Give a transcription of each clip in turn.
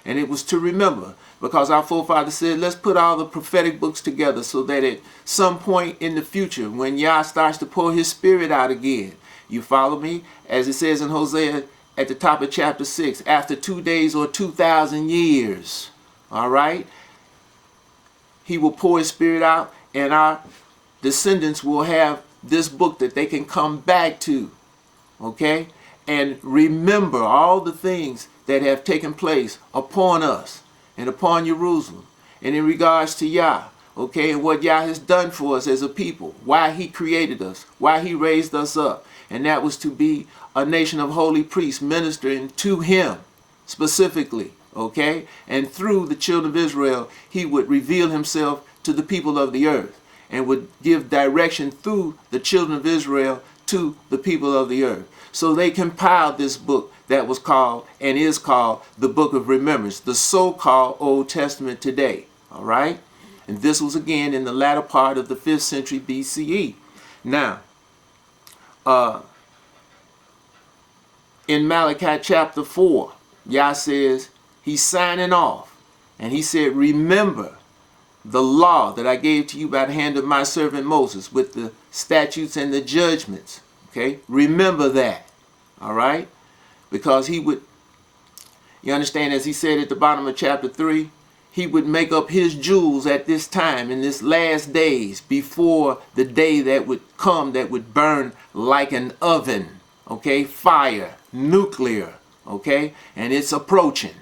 And it was to remember, because our forefathers said, let's put all the prophetic books together so that at some point in the future, when Yah starts to pour his spirit out again, you follow me? As it says in Hosea at the top of chapter 6, after 2 days or 2,000 years, all right, he will pour his spirit out, and our descendants will have this book that they can come back to, okay, and remember all the things that have taken place upon us and upon Jerusalem, and in regards to Yah, okay, and what Yah has done for us as a people, why he created us, why he raised us up, and that was to be a nation of holy priests ministering to him specifically, okay, and through the children of Israel, he would reveal himself to the people of the earth and would give direction through the children of Israel to the people of the earth. So they compiled this book that was called and is called the Book of Remembrance, the so-called Old Testament today. All right? And this was again in the latter part of the 5th century BCE. Now, in Malachi chapter 4, Yah says he's signing off. And he said, remember the law that I gave to you by the hand of my servant Moses with the statutes and the judgments. Okay, remember that, all right? Because he would, you understand, as he said at the bottom of chapter 3, he would make up his jewels at this time, in this last days, before the day that would come that would burn like an oven, okay? Fire, nuclear, okay? And it's approaching,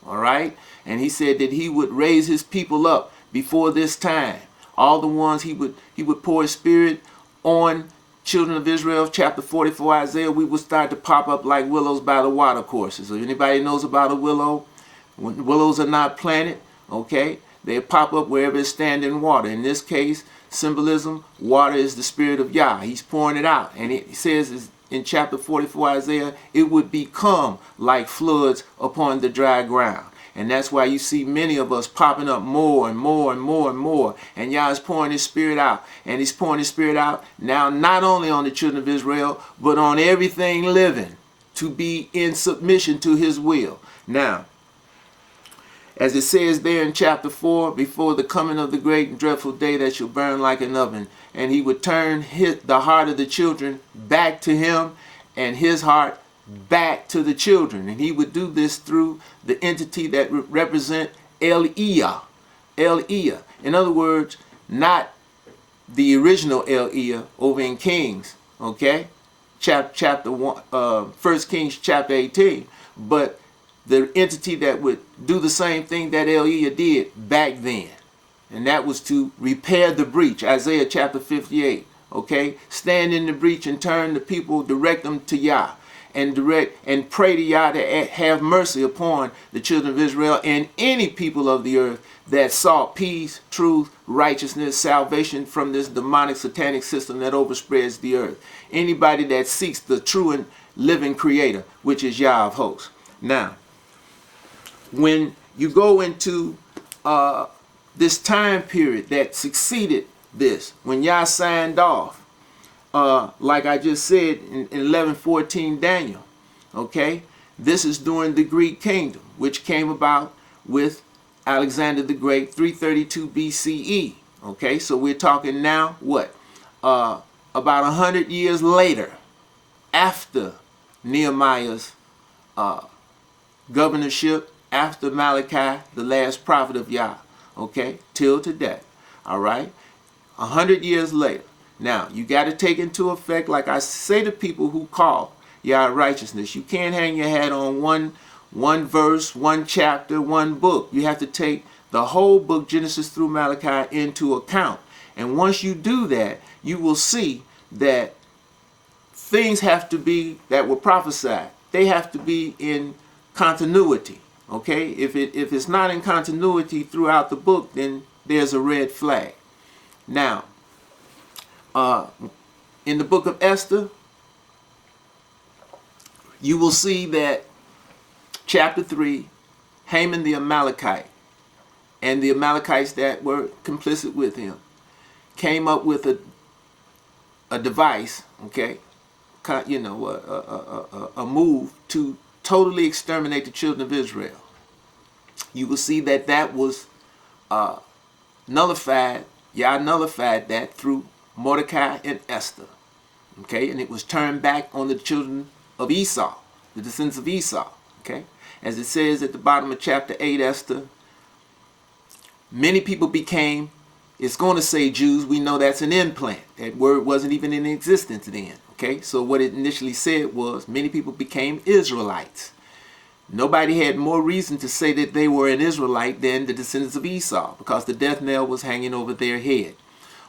all right? And he said that he would raise his people up before this time. All the ones he would pour his spirit on children of Israel, chapter 44, Isaiah, we will start to pop up like willows by the water courses. So anybody knows about a willow? When willows are not planted, okay, they pop up wherever it's standing water. In this case, symbolism, water is the spirit of Yah. He's pouring it out. And it says in chapter 44, Isaiah, it would become like floods upon the dry ground. And that's why you see many of us popping up more and more and more and more. And Yah is pouring his spirit out. And he's pouring his spirit out now not only on the children of Israel, but on everything living to be in submission to his will. Now, as it says there in chapter 4, before the coming of the great and dreadful day that shall burn like an oven, and he would turn the heart of the children back to him and his heart back to the children. And he would do this through the entity that represent El-Iyah. El-Iyah. In other words, not the original El-Iyah over in Kings, okay? Chapter 1, 1 Kings chapter 18, but the entity that would do the same thing that El-Iyah did back then. And that was to repair the breach. Isaiah chapter 58, okay? Stand in the breach and turn the people, direct them to Yah. And direct and pray to Yah to have mercy upon the children of Israel and any people of the earth that sought peace, truth, righteousness, salvation from this demonic satanic system that overspreads the earth. Anybody that seeks the true and living creator, which is Yah of hosts. Now, when you go into this time period that succeeded this, when Yah signed off, like I just said in 11:14 Daniel, okay, this is during the Greek kingdom, which came about with Alexander the Great, 332 BCE. Okay, so we're talking now what, about 100 years later, after Nehemiah's governorship, after Malachi, the last prophet of Yah, okay, till today. All right, 100 years later. Now, you got to take into effect, like I say to people who call Yah righteousness, you can't hang your hat on one verse, one chapter, one book. You have to take the whole book, Genesis through Malachi, into account. And once you do that, you will see that things have to be, that were prophesied, they have to be in continuity. Okay? If it's not in continuity throughout the book, then there's a red flag. Now, in the book of Esther, you will see that chapter 3, Haman the Amalekite and the Amalekites that were complicit with him came up with a device, okay, you know, a move to totally exterminate the children of Israel. you will see that that was nullified. Yah nullified that through Mordecai and Esther. Okay, and it was turned back on the children of Esau, the descendants of Esau. Okay, as it says at the bottom of chapter 8, Esther, many people became, it's going to say Jews. We know that's an implant. That word wasn't even in existence then. Okay, so what it initially said was many people became Israelites. Nobody had more reason to say that they were an Israelite than the descendants of Esau, because the death knell was hanging over their head.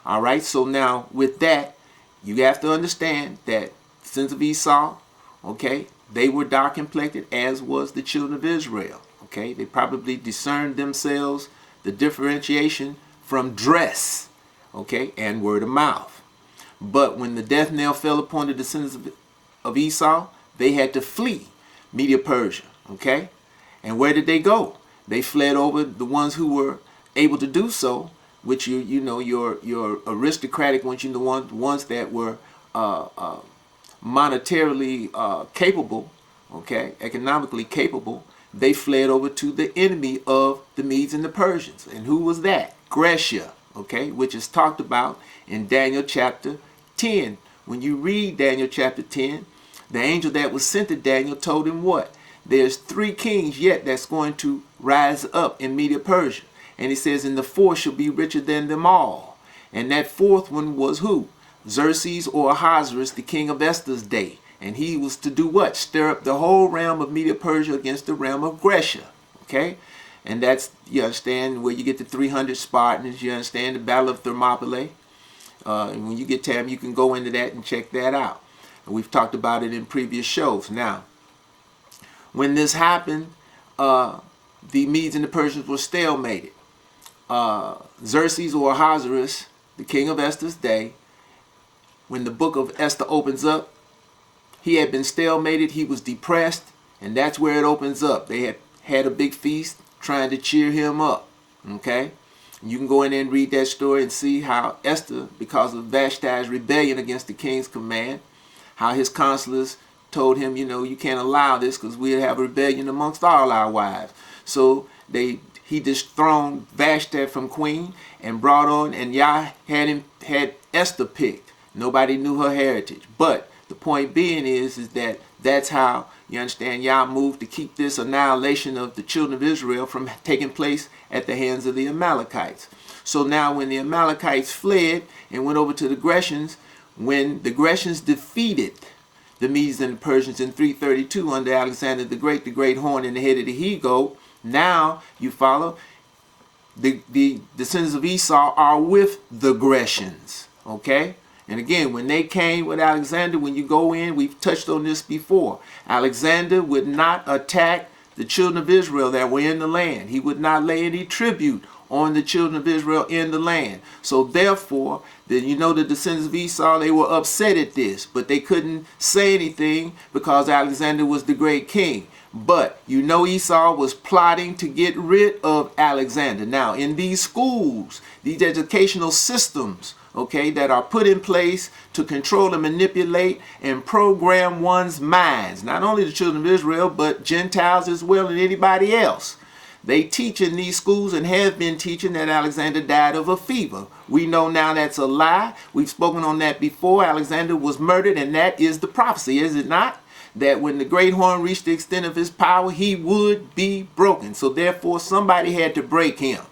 All right, so now with that, you have to understand that the descendants of Esau, okay, they were dark complected, as was the children of Israel. Okay, they probably discerned themselves the differentiation from dress, okay, and word of mouth. But when the death knell fell upon the descendants of Esau, they had to flee Medo-Persia. Okay, and where did they go? They fled over, the ones who were able to do so, which you know your aristocratic ones, the ones that were monetarily capable, okay, economically capable. They fled over to the enemy of the Medes and the Persians. And who was that? Grecia, okay, which is talked about in Daniel chapter 10. When you read Daniel chapter 10, the angel that was sent to Daniel told him what? There's 3 kings yet that's going to rise up in Medo-Persia. And he says, and the 4th shall be richer than them all. And that 4th one was who? Xerxes or Ahasuerus, the king of Esther's day. And he was to do what? Stir up the whole realm of Medo-Persia against the realm of Grecia. Okay? And that's, you understand, where you get the 300 Spartans. You understand the Battle of Thermopylae. And when you get time, you can go into that and check that out. And we've talked about it in previous shows. Now, when this happened, the Medes and the Persians were stalemated. Xerxes or Ahasuerus, the king of Esther's day, when the book of Esther opens up, he had been stalemated, he was depressed, and that's where it opens up. They had had a big feast trying to cheer him up. Okay? You can go in there and read that story and see how Esther, because of Vashti's rebellion against the king's command, how his counselors told him, you know, you can't allow this because we'll have a rebellion amongst all our wives. So he dethroned Vashti from queen and brought on, and Yah had Esther picked. Nobody knew her heritage. But the point being is that that's how, you understand, Yah moved to keep this annihilation of the children of Israel from taking place at the hands of the Amalekites. So now when the Amalekites fled and went over to the Grecians, when the Grecians defeated the Medes and the Persians in 332 under Alexander the Great horn in the head of the he-goat, now you follow, the descendants of Esau are with the Grecians. Okay? And again, when they came with Alexander, when you go in, we've touched on this before. Alexander would not attack the children of Israel that were in the land. He would not lay any tribute on the children of Israel in the land. So therefore, the descendants of Esau, they were upset at this, but they couldn't say anything because Alexander was the great king. But Esau was plotting to get rid of Alexander. Now, in these schools, these educational systems, okay, that are put in place to control and manipulate and program one's minds, not only the children of Israel, but Gentiles as well and anybody else. They teach in these schools and have been teaching that Alexander died of a fever. We know now that's a lie. We've spoken on that before. Alexander was murdered, and that is the prophecy, is it not? That when the great horn reached the extent of his power, he would be broken. So therefore, somebody had to break him.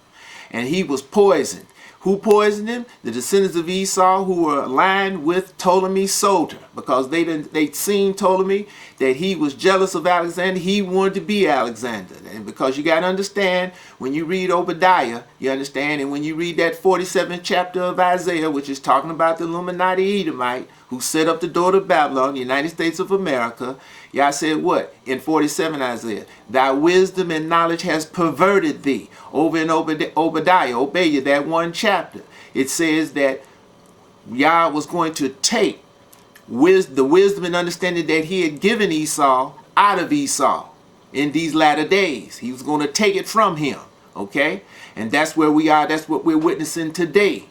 And he was poisoned. Who poisoned him? The descendants of Esau, who were aligned with Ptolemy's soldier, because they'd seen Ptolemy, that he was jealous of Alexander. He wanted to be Alexander. And because you got to understand, when you read Obadiah, you understand, and when you read that 47th chapter of Isaiah, which is talking about the Illuminati Edomite, who set up the door to Babylon, the United States of America, Yah said what? In 47 Isaiah, thy wisdom and knowledge has perverted thee. Over in Obadiah, that one chapter, it says that Yah was going to take the wisdom and understanding that he had given Esau out of Esau in these latter days. He was going to take it from him. Okay? And that's where we are. That's what we're witnessing today.